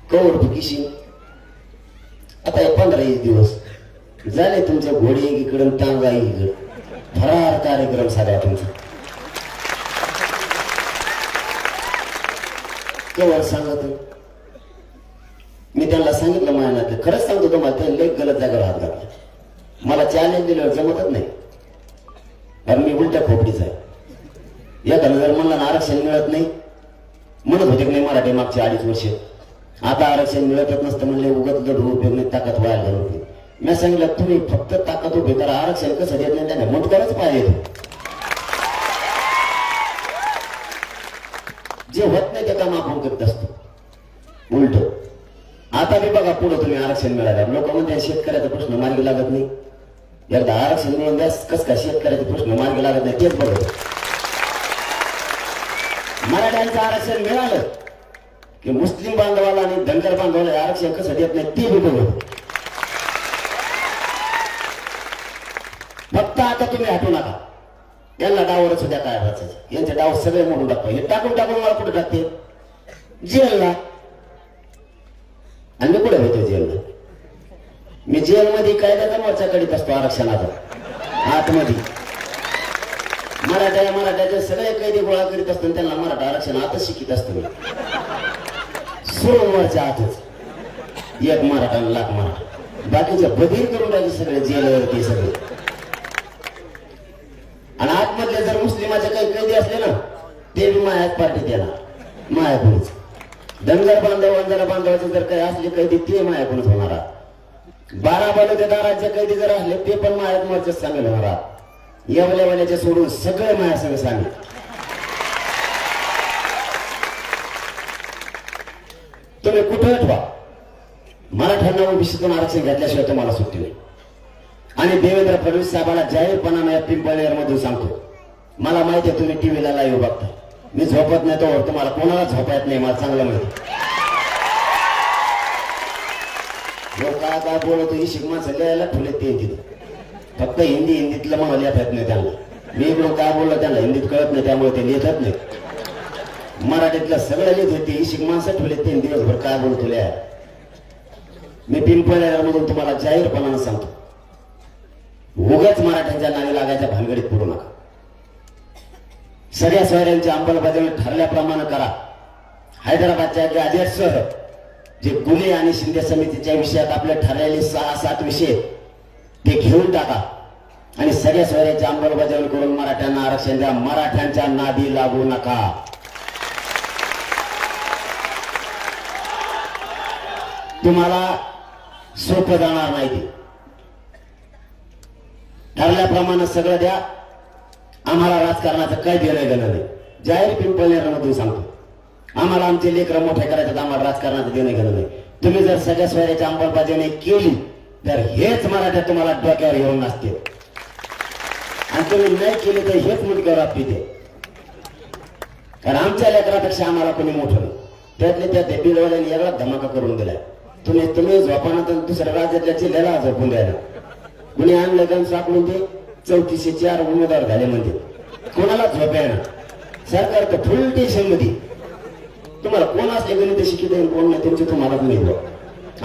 कवर फुकीशी. आता 15 दिवस झाले तुमच्या घोडी एकीकडे टांगा एकीकडे, फरार कार्यक्रम सगळा तुमचा. कवर सांगत मी त्यांना सांगितलं, माझ्या खरंच सांगतो तुम्हाला, ते लई गलत जागेवर हात घातला. मला चॅलेंज दिल्यावर जमतच नाही, कारण मी उलट्या खोपडीच आहे. एखादं जर म्हणलं आरक्षण मिळत नाही म्हणत होते की नाही मराठी मागचे 2.5 वर्ष, आता आरक्षण मिळतच नसतं म्हणले उगत लढू उपयोग नाही, ताकद व्हायला घालवते. मी सांगितलं तुम्ही फक्त ताकद उभी करा, आरक्षण कसं देत नाही त्याने मुटकरच पाहिजे. जे होत नाही ते काम आपण करत असतो उलट. आता बी बघा पुढे तुम्ही आरक्षण मिळालं, लोक म्हणते शेतकऱ्याचा प्रश्न मार्गी लागत नाही. एकदा आरक्षण मिळून द्या, कस का शेतकऱ्याचा प्रश्न मार्गी लागत नाही तेच बरोबर. मराठ्यांचं आरक्षण मिळालं की मुस्लिम बांधवाला आणि धनगर बांधवाला आरक्षण कसं देत नाही ते बी बरोबर. फक्त आता तुम्ही हटू नका, यांना डावरच होत्या काय वाचायचं, यांचे डाव सगळे मोडून टाकतो. हे टाकून टाकून मला कुठे टाकते? जेलला. आणि मी कुठे होतो जेलला? मी जेलमध्ये कायद्याचा मोर्चा करीत असतो आरक्षणाचा आतमध्ये. मराठ्याचे सगळे कैदी गोळा करीत असतो, त्यांना मराठा आरक्षण आतच शिकित असतो मी. सोमवारच्या आतच 1 मराठा 1,00,000 मराठा, बाकीचे बधीर करून टाकले सगळे जेलवरती सगळे. आणि आतमधले जर मुस्लिमाचे काही कैदी असले ना, ते बी मायात पार्टी देणार, मायापुढेच. धनगर बांधव वंजारा बांधवाचे जर काही असले कैदी ते मायाकडूनच होणार. 12 बलुतेदारांचे कैदी जर असले ते पण मायात मोर्चाच सामील होणार. येवल्यावाल्याचे सोडून सगळे माया संघ सामील. तुम्ही कुठं ठेवा, मराठ्यांना ओबीसीतून आरक्षण घेतल्याशिवाय तुम्हाला सुट्टी नाही. आणि देवेंद्र फडणवीस साहेबांना जाहीरपणाने या पिंपळनेर मधून सांगतो, मला माहिती आहे तुम्ही टीव्हीला लाईव्ह बघता, मी झोपत नाही तो तुम्हाला कोणाला झोपायत नाही, मला चांगलं माहिती. काय बोलतो ही शिकमा सगळ्याला ठुले ते तिथं फक्त हिंदीतलं मला लिहिता येत नाही त्यांना. मी इकडून काय बोललो त्यांना हिंदीत कळत नाही, त्यामुळे ते लिहितात नाही. मराठीतलं सगळं लिहित होते, ही शिकमाणसं ठुले ते दिवसभर काय बोलतो लिहा. मी पिंपळनेरमधून तुम्हाला जाहीरपणानं सांगतो, उगाच मराठ्यांच्या नावे लागायच्या भानगडीत पडू नका. सगळ्या सोयऱ्यांची अंमलबजावणी ठरल्याप्रमाणे करा. हैदराबादच्या गॅजेटसह जे गुन्हे आणि शिंदे समितीच्या विषयात आपले ठरलेले 6-7 विषय ते घेऊन टाका आणि सगळ्या सोयऱ्यांची अंमलबजावणी करून मराठ्यांना आरक्षण द्या. मराठ्यांच्या नादी लागू नका. तुम्हाला सोपं जाणार नाही. ते ठरल्याप्रमाणे सगळं द्या. आम्हाला राजकारणाचं काय देणं घेणं नाही. जाहीर पिंपळनेरमधून सांगतो, आम्हाला आमचे लेकरं मोठे करायचं, आम्हाला राजकारणाचं देणं घेणं नाही. तुम्ही जर सगळ्या सोयऱ्याची अंमलबजावणी केली तर हेच मराठा तुम्हाला डोक्यावर येऊन नसते, आणि तुम्ही नाही केली तर हेच मुलग्यावर आपली. कारण आमच्या लेकरापेक्षा आम्हाला कोणी मोठं नाही. त्यातले त्यात बिलवाल्याने एवढा धमाका करून दिलाय. तुम्ही झोपाना दुसऱ्या राज्यातल्या जिल्ह्याला झोपून द्यायला. कुणी आणलं गण सापडून ते 3404 उमेदवार झाले म्हणजे कोणाला झोप आहे ना. सरकार तर फुल टेन्शन मध्ये. तुम्हाला कोण असले गणित शिकित आहे कोण नाही त्यांचे तुम्हालाच मिळतो.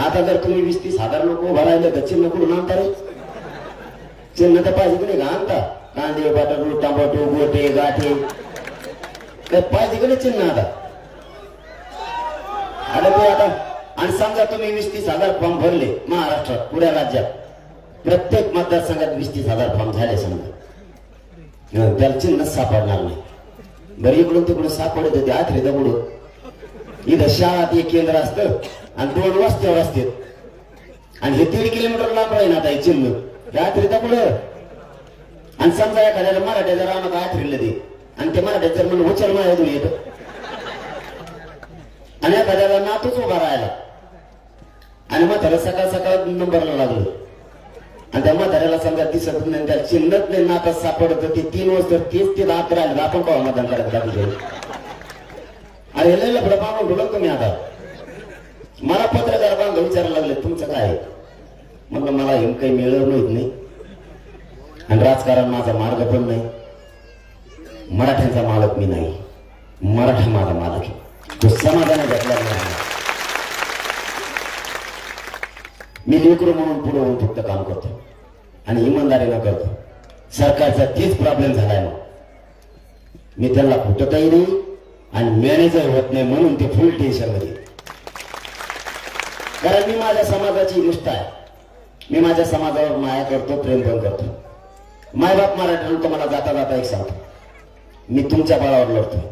आता जर तुम्ही 20-30 हजार लोक उभा राहिले तर चिन्ह कुठून आणता रे? चिन्ह तर पाहिजे की नाही का आणता? कांदे बटाटू टमाटो गोटे गाठे तर पाहिजे की नाही चिन्ह आता? आलं ते आता. आणि समजा तुम्ही 20-30 हजार फॉर्म भरले महाराष्ट्रात, पुऱ्या राज्यात प्रत्येक मतदारसंघात 20-30 हजार फॉर्म झाले समजा, त्याला चिन्ह सापडणार नाही. बरं इकडून तिकडून सापडत होते आथरे दगडून. इथं शाळात एक केंद्र असतं आणि 2 वस्त्यावर असते आणि हे 1.5 किलोमीटर लांब राहील आता हे चिन्ह. हे आथरे दगड. आणि समजा एखाद्याला मराठ्याचं राहणं आथरीला दे आणि ते मराठ्याचं म्हणून उचल माहिती येतं आणि एखाद्याला नातूच उभा राहायला आणि म्हातारा सकाळ सकाळ नंबरला लागलो आणि त्या म्हाताऱ्याला समजा दिसत नाही, त्या चिन्हत नाही, नातच सापडत ते 3 वर्ष तेच ते राहत राहिले. आपण पाहू मतदान करायला लागलो. अरे लय लफडं पाहून ठेवलं तुम्ही. आता मला पत्रकार बांधव विचारायला लागले तुमचं काय आहे? म्हणलं मला हे काही मिळवलं माहित नाही आणि राजकारण माझा मार्ग पण नाही. मराठ्यांचा मालक मी नाही, मराठा माझा मालक आहे. तो समाधान घेतला नाही. मी लेकरू म्हणून पुढे होऊन फक्त काम करतो आणि इमानदारीनं करतो. सरकारचा तेच प्रॉब्लेम झालाय. मग मी त्यांना फुटतही नाही आणि मॅनेजर होत नाही म्हणून ते फुल टेन्शन मध्ये. कारण मी माझ्या समाजाची निष्ठा आहे. मी माझ्या समाजावर माया करतो, प्रेम पण करतो. मायबाप मराठ्यांना तुम्हाला जाता जाता एक सांगतो, मी तुमच्या बळावर लढतो.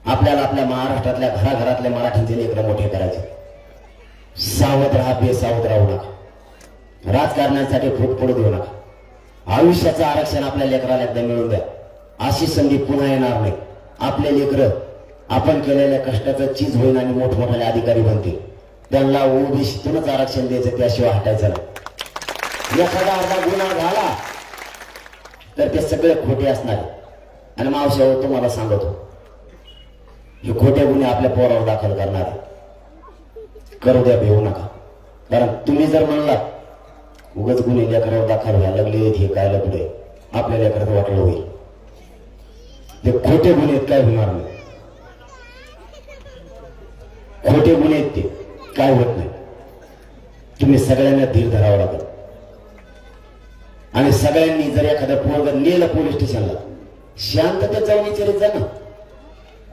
आपल्याला आपल्या महाराष्ट्रातल्या घराघरातल्या मराठ्यांचे लेकरं मोठे करायचे. सावध राहा, बेसावध राहू नका. राजकारणासाठी फूट पडू देऊ नका. आयुष्याचं आरक्षण आपल्या लेकराला एकदा मिळून द्या. अशी संधी पुन्हा येणार नाही. आपले लेकरं आपण केलेल्या कष्टाचं चीज होईल आणि मोठमोठाले अधिकारी बनतील. त्यांना ओबीसीतूनच आरक्षण द्यायचं, त्याशिवाय हटायचं नाही. एखादा अर्धा गुन्हा झाला तर ते सगळे खोटे असणार. आणि मावशावर तुम्हाला सांगतो, हे खोटे गुन्हे आपल्या पोरावर दाखल करणार करू द्या, भेऊ नका. कारण तुम्ही जर म्हणला उगाच गुन्हे लेकरावर दाखल व्हायला लागले हे काय लपडे, आपल्या लेकरात वाटलं होईल. ते खोटे गुन्हे काय होणार नाही. खोटे गुन्हे ते काय होत नाही. तुम्ही सगळ्यांना धीर धरावं लागेल. आणि सगळ्यांनी जर एखादं पोरग नेलं पोलीस स्टेशनला, शांततेत जाऊन विचारित जा ना.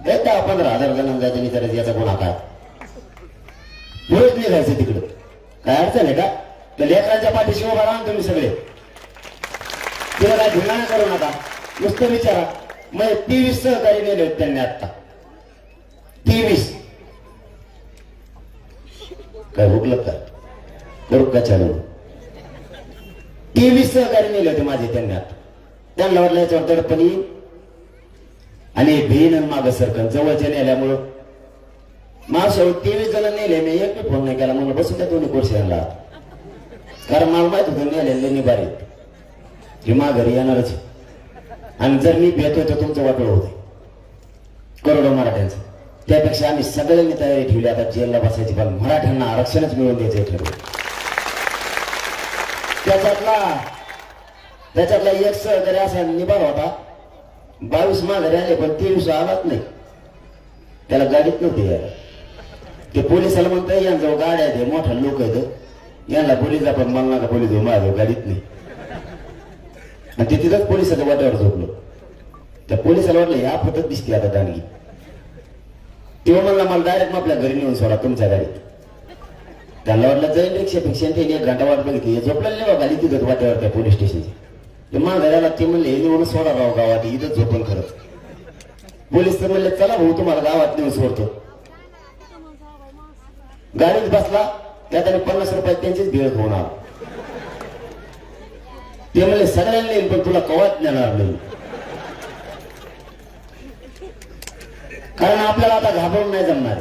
10-15 जणांना जायचं विचारायचं याचा गुन्हा काय, पुढेच निघायचं तिकडं. काय अडचण आहे का? तर लेकरांच्या पाठीशी उभा राहा तुम्ही सगळे. तिला काय धिंगाणा करू नका, नुसतं विचारा. मग 23 सहकारी नेले त्यांनी आता. 23 काय हुकलं का करू का चालू? 23 सहकारी नेले होते माझे त्यांनी आता. त्यांना वाटलं याच्यावर दडपणी आणि भेन माग सरकन जवळच्या नेल्यामुळं शेवट 23 जण नेले, मी एक बी फोन नाही केला. म्हणून बसून त्या दोन्ही कोर्स यांना, कारण मला माहित होतं नेले निभारी की घरी येणारच. आणि जर मी भेटतोय तर तुमचं वाटोळ होते करोडो मराठ्यांचं. त्यापेक्षा आम्ही सगळ्यांनी तयारी ठेवली आता जेलला बसायची, पण मराठ्यांना आरक्षणच मिळवून द्यायचं ठरवलं. त्याच्यातला एक सहकारी असा निभार होता, 22 माघारी आले पण 23 आलाच नाही. त्याला गाडीत नव्हती यायला. ते पोलिसाला म्हणतोय यांजवळ गाड्या आहेत, मोठा लोक आहेत, यांना पोलीस पण मला नका पोलीस माझ्या गाडीत नाही. आणि ते तिथंच पोलिसाच्या वाट्यावर झोपलो. त्या पोलिसाला वाटलं ह्या फतच दिसते आता दांडगी. तेव्हा म्हणला मला डायरेक्ट आपल्या घरी नेऊन सोडा तुमच्या गाडीत. त्यांना वाटलं जाईल रिक्षापेक्षा त्यांनी 1 घंटा वाट बघितली. झोपलेलं नाही बघा तिथं वाट्यावर त्या पोलीस स्टेशनची. ते घराला ते म्हणले हे नेऊन सोडा राव गावात, इथंच झोपून खरंच. पोलीस तर म्हणले चला भाऊ तुम्हाला गावात नेऊन सोडतो. गाडीत बसला, त्यात आणि 50 रुपये त्यांचीच भेळ खाऊन आला. ते म्हणले सगळ्यांना येईल पण तुला कवाच नेणार नाही, कारण आपल्याला आता घाबरून नाही जमणार.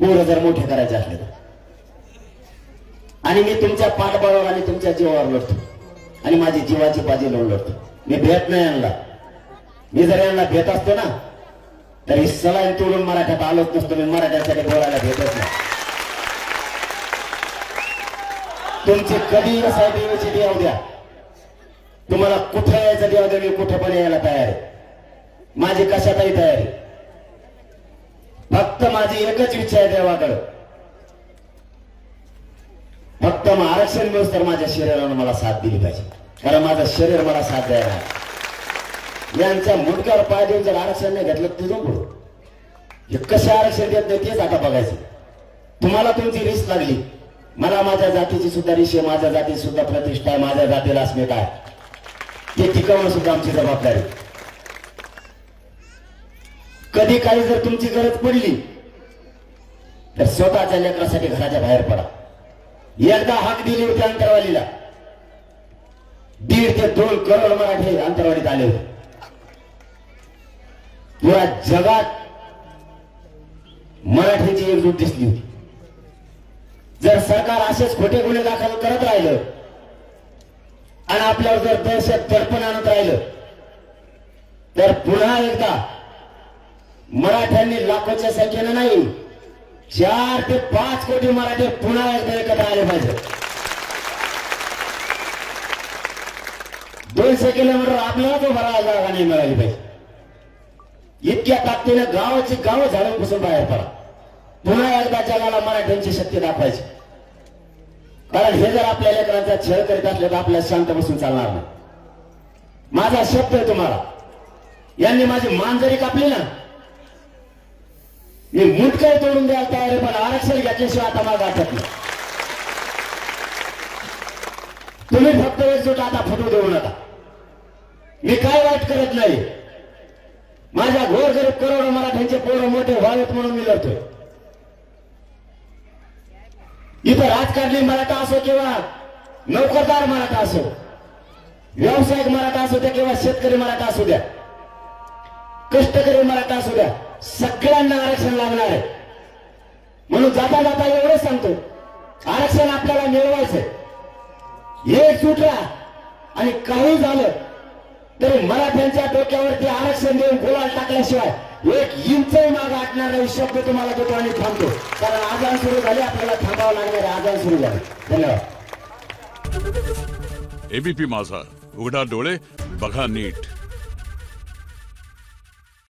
पोरं जर मोठे करायचे असले तर. आणि मी तुमच्या पाठबळावर आणि तुमच्या जीवावर लढतो आणि माझी जीवाची बाजी लावून लढतो. मी भेट नाही आणला. मी जर यांना भेट असतो ना तर ही सलाईन तोडून मराठ्यात आलोच नसतो. मी मराठ्यासाठी बोलायला भेटत नाही. तुमची कधी साहेब देऊ द्या, तुम्हाला कुठे यायचं देऊ द्या, मी कुठे पण यायला तयार आहे. माझी कशातही तयारी. फक्त माझी एकच इच्छा आहे देवाकडं, फक्त आरक्षण मिळूस तर माझ्या शरीरानं मला साथ दिली पाहिजे, कारण माझं शरीर मला साथ द्यायला. यांच्या मुंडक्यावर पाय देऊन जर आरक्षण नाही घेतलं ते जाऊ पुढं. हे कसे आरक्षण देत नाही तेच आता बघायचं. तुम्हाला तुमची रिस्क लागली, मला माझ्या जातीची सुद्धा रिश आहे, माझ्या जातीची सुद्धा प्रतिष्ठा आहे, माझ्या जातीला अस्मिता आहे. ते टिकवणं सुद्धा आमची जबाबदारी. कधी काही जर तुमची गरज पडली तर स्वतःच्या लेकरासाठी घराच्या बाहेर पडा. एकदा हाक दिली होती अंतरवालीला, 1.5 ते 2 करोड मराठी अंतरवालीत आले होते. पुऱ्या जगात मराठीची एकजूट दिसली होती. जर सरकार असेच खोटे गुन्हे दाखल करत राहिलं आणि आपल्यावर जर दहशत दडपण आणत राहिलं तर पुन्हा एकदा मराठ्यांनी लाखोच्या संख्येनं नाही 4 ते 5 कोटी मराठी पुन्हा एकदा एकत्र आले पाहिजे. 200 किलोमीटर आपल्याला तो भरायला जागा नाही मिळाली पाहिजे. इतक्या ताकदीने गावाची गावं झाडून पुसून बाहेर पडा. पुन्हा एकदा जगाला मराठ्यांची शक्ती दाखवायची. कारण हे जर आपल्या लेकरांचा छळ करीत असले तर आपल्याला शांत बसून चालणार नाही. माझा शब्द आहे तुम्हाला, यांनी माझी मान जरी कापली ना, मी मुंडकं तोडून द्यायला तयार आहे, पण आरक्षण घेतल्याशिवाय आता मला वाटत नाही. तुम्ही फक्त एकजूट आता फुटू देऊ नका. मी काय वाईट करत नाही. माझ्या गोरगरीब करोडो मराठ्यांचे पोरं मोठे व्हावेत म्हणून मी लढतोय. इथं राजकारणी मराठा असो किंवा नोकरदार मराठा असो, व्यावसायिक मराठा असू द्या किंवा शेतकरी मराठा असू द्या, कष्टकरी मराठा असू द्या, सगळ्यांना आरक्षण लागणार आहे. म्हणून जाता जाता एवढंच सांगतो, आरक्षण आपल्याला मिळवायचंय. एकजूट राहा आणि काही झालं तरी मराठ्यांच्या डोक्यावरती आरक्षण देऊन गुलाल टाकल्याशिवाय 1 इंचही मागे हटणार नाही. शब्द तुम्हाला देतो आणि थांबतो, कारण आजान सुरू झाले, आपल्याला थांबावं लागणार आहे. आजान सुरू झाले. धन्यवाद. एबीपी माझा, उघडा डोळे बघा नीट.